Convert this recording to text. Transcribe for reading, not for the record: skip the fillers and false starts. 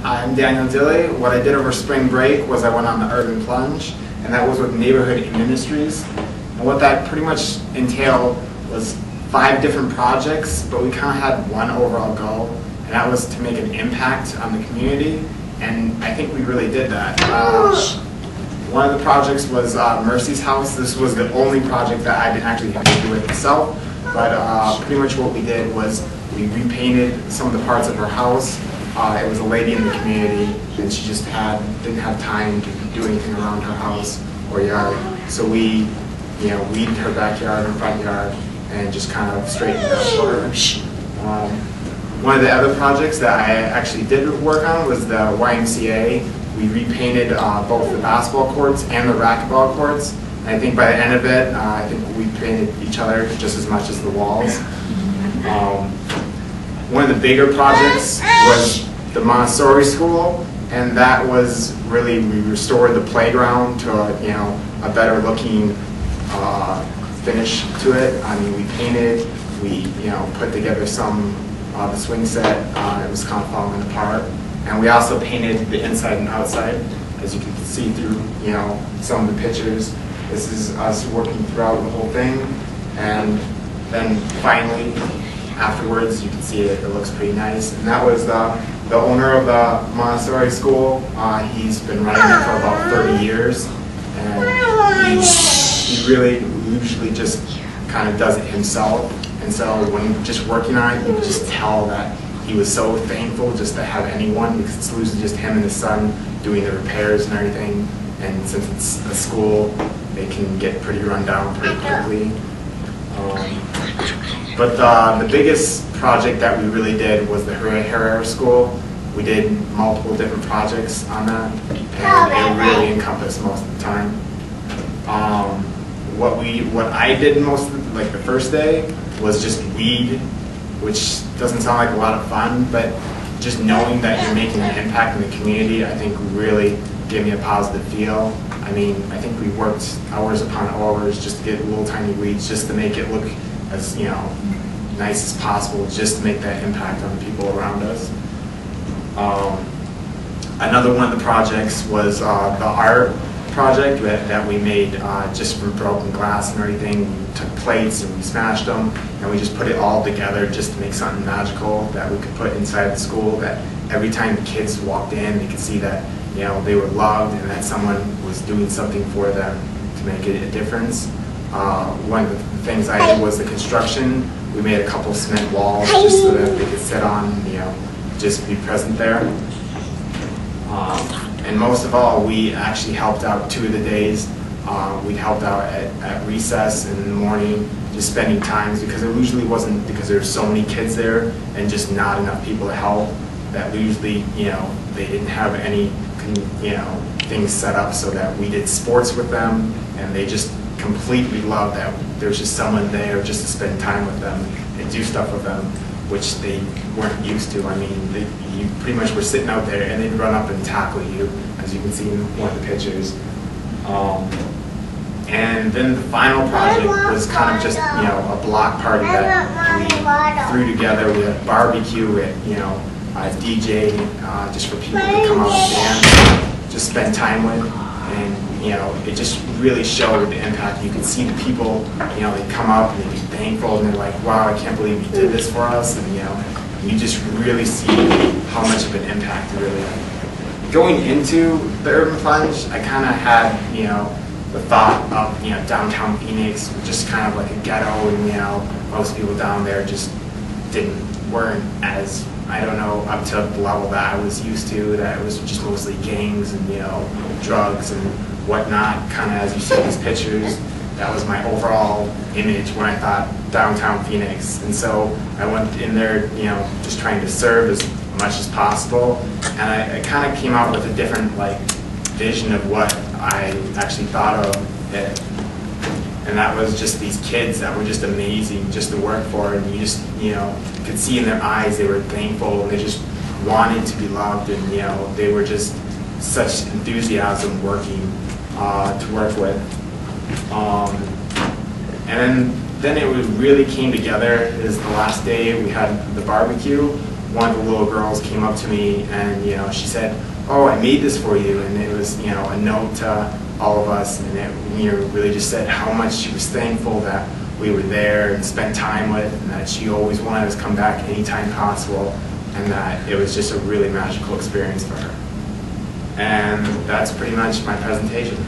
I'm Daniel Dillie. What I did over spring break was I went on the Urban Plunge, and that was with Neighborhood Ministries. And what that pretty much entailed was 5 different projects, but we kind of had one overall goal, and that was to make an impact on the community, and I think we really did that. One of the projects was Mercy's house. This was the only project that I didn't actually have to do with myself, but pretty much what we did was we repainted some of the parts of her house. It was a lady in the community, and she just didn't have time to do anything around her house or yard. So we, weeded her backyard and front yard, and just kind of straightened it up for her. One of the other projects that I actually did work on was the YMCA. We repainted both the basketball courts and the racquetball courts. And I think by the end of it, I think we painted each other just as much as the walls. One of the bigger projects was the Montessori school, and that was really, we restored the playground to a better looking finish to it. I mean, we painted, we put together some the swing set. It was kind of falling apart, and we also painted the inside and outside, as you can see through some of the pictures. This is us working throughout the whole thing, and then finally, afterwards, you can see it looks pretty nice. And that was the owner of the Montessori school. He's been running it for about 30 years, and he really usually just kind of does it himself. And so when just working on it, you could just tell that he was so thankful just to have anyone, because it's usually just him and his son doing the repairs and everything. And since it's a school, it can get pretty run down pretty quickly. But the biggest project that we really did was the Herrera School. We did multiple different projects on that, and it really encompassed most of the time. What I did most of the first day was just weed, which doesn't sound like a lot of fun, but just knowing that you're making an impact in the community, I think really gave me a positive feel. I mean, I think we worked hours upon hours just to get little tiny weeds, just to make it look as nice as possible, just to make that impact on the people around us. Another one of the projects was the art project that we made just from broken glass and everything. We took plates and we smashed them, and we just put it all together just to make something magical that we could put inside the school, that every time the kids walked in, they could see that they were loved and that someone was doing something for them to make it a difference. One of the things I did was the construction. We made a couple cement walls just so that they could sit on, just be present there. And most of all, we actually helped out 2 of the days. We helped out at recess in the morning, just spending times, because it usually wasn't because there were so many kids there and just not enough people to help, that usually, they didn't have any, things set up so that we did sports with them, and they just completely loved that there's just someone there just to spend time with them and do stuff with them, which they weren't used to. I mean, you pretty much were sitting out there and they'd run up and tackle you, as you can see in one of the pictures. And then the final project was kind of just a block party that we threw together. We had barbecue, we had a DJ just for people to come out and dance, just spend time with. And it just really showed the impact. You could see the people, they come up and they'd be thankful, and they're like, wow, I can't believe you did this for us. And you just really see how much of an impact it really had. Going into the Urban Plunge, I kind of had, the thought of, downtown Phoenix, just kind of like a ghetto, and most people down there just weren't as, I don't know, up to the level that I was used to, that it was just mostly gangs and, drugs and whatnot, kind of as you see in these pictures. That was my overall image when I thought downtown Phoenix. And so I went in there, just trying to serve as much as possible. And I kind of came out with a different, vision of what I actually thought of it. And that was just these kids that were just amazing just to work for, and you just, could see in their eyes they were thankful, and they just wanted to be loved, and they were just such enthusiasm working to work with. And then it really came together. Is the last day we had the barbecue, one of the little girls came up to me and, you know, she said, "Oh, I made this for you," and it was, you know, a note to all of us, and it, you know, really just said how much she was thankful that we were there and spent time with, and that she always wanted us to come back anytime possible, and that it was just a really magical experience for her. And that's pretty much my presentation.